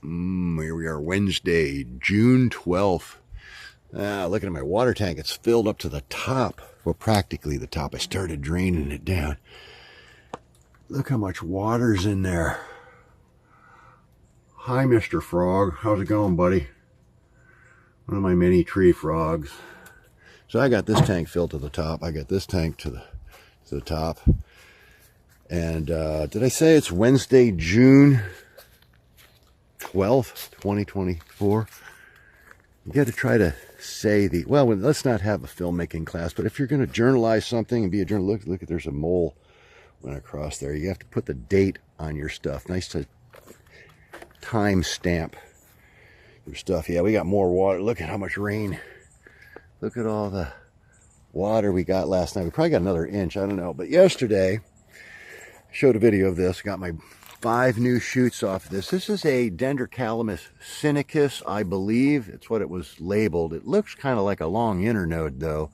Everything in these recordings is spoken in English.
Here we are, Wednesday, June 12th. Looking at my water tank, it's filled up to the top. Well, practically the top. I started draining it down. Look how much water's in there. Hi, Mr. Frog. How's it going, buddy? One of my many tree frogs. So I got this tank filled to the top. I got this tank to the top. And did I say it's Wednesday, June 12th, 2024? You got to try to say well, let's not have a filmmaking class, but if you're going to journalize something and be a journalist, look, there's a mole went across there. You have to put the date on your stuff. Nice to time stamp your stuff. Yeah, we got more water. Look at how much rain. Look at all the water we got last night. We probably got another inch. I don't know. But yesterday, I showed a video of this. Got my 5 new shoots off of this. This is a Dendrocalamus Sinicus, I believe. It's what it was labeled. It looks kind of like a long internode, though.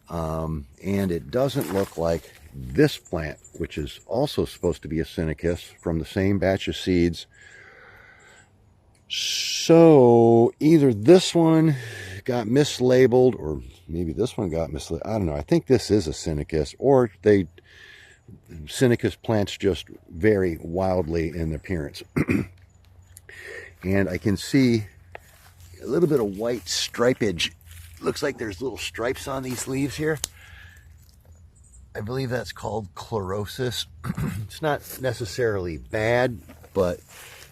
And it doesn't look like this plant, which is also supposed to be a Sinicus from the same batch of seeds. So either this one got mislabeled, or maybe this one got mislabeled. I don't know. I think this is a Sinicus, or Sinicus plants just vary wildly in appearance. And I can see a little bit of white stripage. Looks like there's little stripes on these leaves here. I believe that's called chlorosis. It's not necessarily bad, but it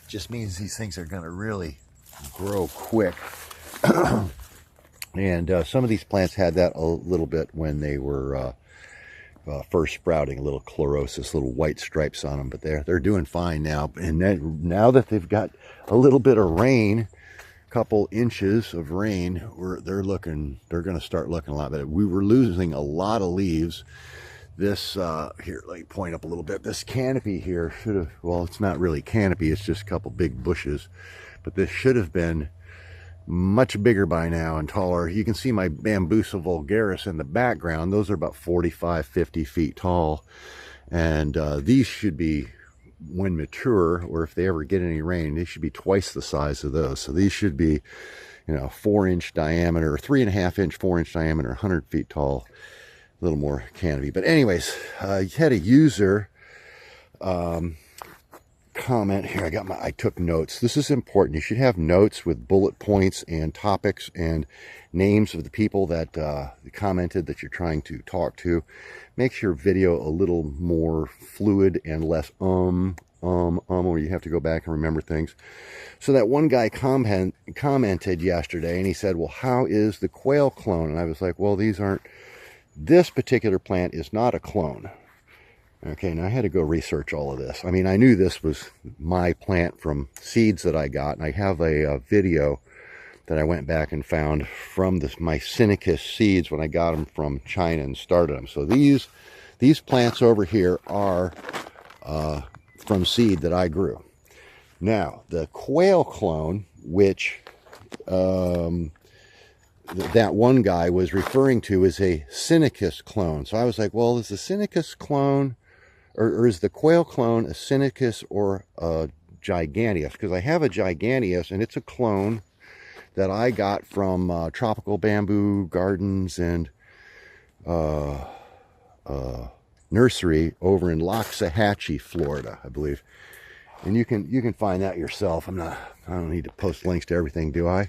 just means these things are going to really grow quick. And some of these plants had that a little bit when they were first sprouting, a little chlorosis, little white stripes on them, but they're doing fine now. And then, now that they've got a little bit of rain, a couple inches of rain, they're going to start looking a lot better. We were losing a lot of leaves. This here, let me point up a little bit. This canopy here should have, well, it's not really canopy, it's just a couple big bushes, but this should have been much bigger by now and taller. You can see my Bambusa vulgaris in the background. Those are about 45-50 feet tall, and these should be, when mature, or if they ever get any rain, they should be twice the size of those. So these should be, 4-inch diameter, 3.5-inch, 4-inch diameter, 100 feet tall, a little more canopy. But anyways, I had a user comment here. I took notes. This is important. You should have notes with bullet points and topics and names of the people that commented that you're trying to talk to. Makes your video a little more fluid and less or you have to go back and remember things. So that one guy commented yesterday, and he said, well, how is the quail clone? And I was like, well, this particular plant is not a clone. Okay, now I had to go research all of this. I mean, I knew this was my plant from seeds that I got, and I have a video that I went back and found from my Sinicus seeds when I got them from China and started them. So these plants over here are from seed that I grew. Now, the quail clone, which that one guy was referring to, is a Sinicus clone. So I was like, well, is the Sinicus clone, or is the quail clone a Sinicus or a Giganteus? Because I have a Giganteus, and it's a clone that I got from Tropical Bamboo Gardens and Nursery over in Loxahatchee, Florida, I believe. And you can find that yourself. I don't need to post links to everything, do I?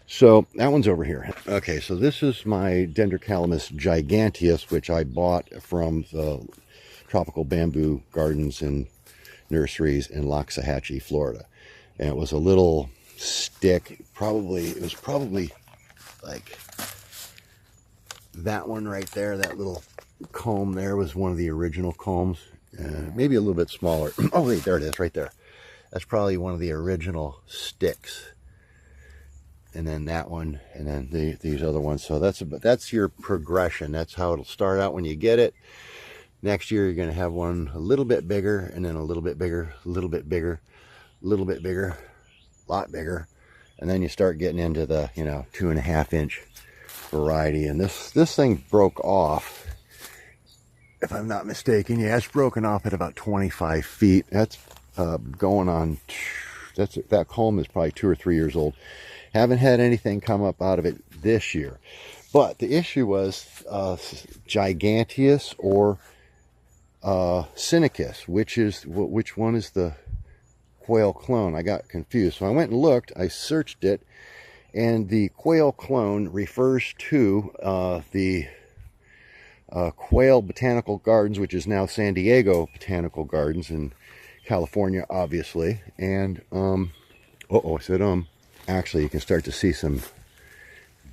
So that one's over here. Okay, so this is my Dendrocalamus giganteus, which I bought from the Tropical Bamboo Gardens and Nurseries in Loxahatchee, Florida. And it was a little stick. It was probably like that one right there. That little comb there was one of the original combs. Maybe a little bit smaller. Oh, wait, there it is, right there. That's probably one of the original sticks. And then that one, and then these other ones. So that's your progression. That's how it'll start out when you get it. Next year, you're going to have one a little bit bigger, and then a little bit bigger, a little bit bigger, a little bit bigger, a lot bigger. And then you start getting into the, 2.5-inch variety. And this thing broke off, if I'm not mistaken. Yeah, it's broken off at about 25 feet. That's going on that culm is probably 2 or 3 years old. Haven't had anything come up out of it this year. But the issue was Giganteus or Sinicus, which one is the Quail clone? I got confused. So I went and looked, I searched it, and the Quail clone refers to the Quail Botanical Gardens, which is now San Diego Botanical Gardens in California, obviously. And I said actually you can start to see some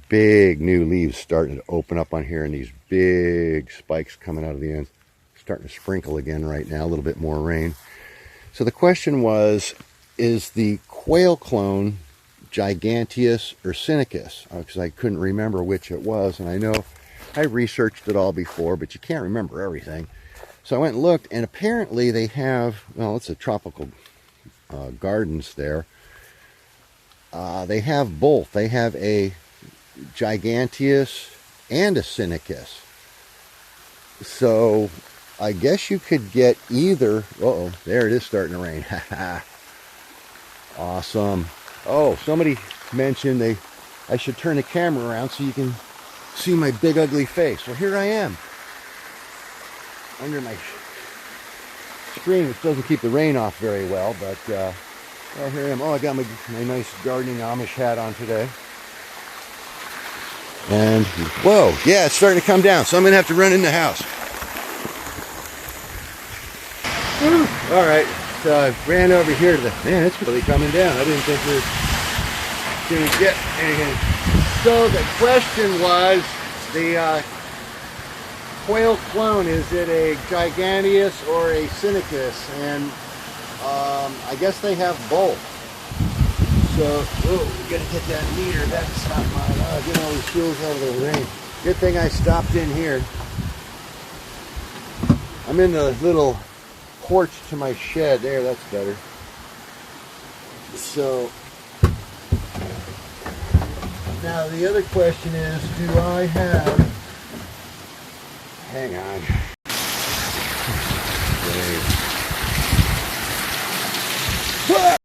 big new leaves starting to open up on here, and these big spikes coming out of the end. Starting to sprinkle again right now, a little bit more rain. So the question was, is the Quail clone Giganteus or Sinicus? Because I couldn't remember which it was, and I know I researched it all before, but you can't remember everything. So I went and looked, and apparently they have, well, it's a tropical gardens there. They have both. They have a Giganteus and a Sinicus. So I guess you could get either. Uh-oh, there it is starting to rain. Awesome. Oh, somebody mentioned I should turn the camera around so you can see my big ugly face. Well, here I am under my screen, which doesn't keep the rain off very well, but well, here I am. Oh, I got my nice gardening Amish hat on today. And whoa, yeah, it's starting to come down, so I'm gonna have to run in the house. Whew. All right, so I ran over here to man, it's really coming down. I didn't think we were gonna get anything. So the question was, the Quail clone, is it a Giganteus or a Sinicus? And I guess they have both. So, we gotta get that meter. That's not mine. Get all these fuels out of the rain. Good thing I stopped in here. I'm in the little porch to my shed. There, that's better. So, now the other question is, do I have... Hang on.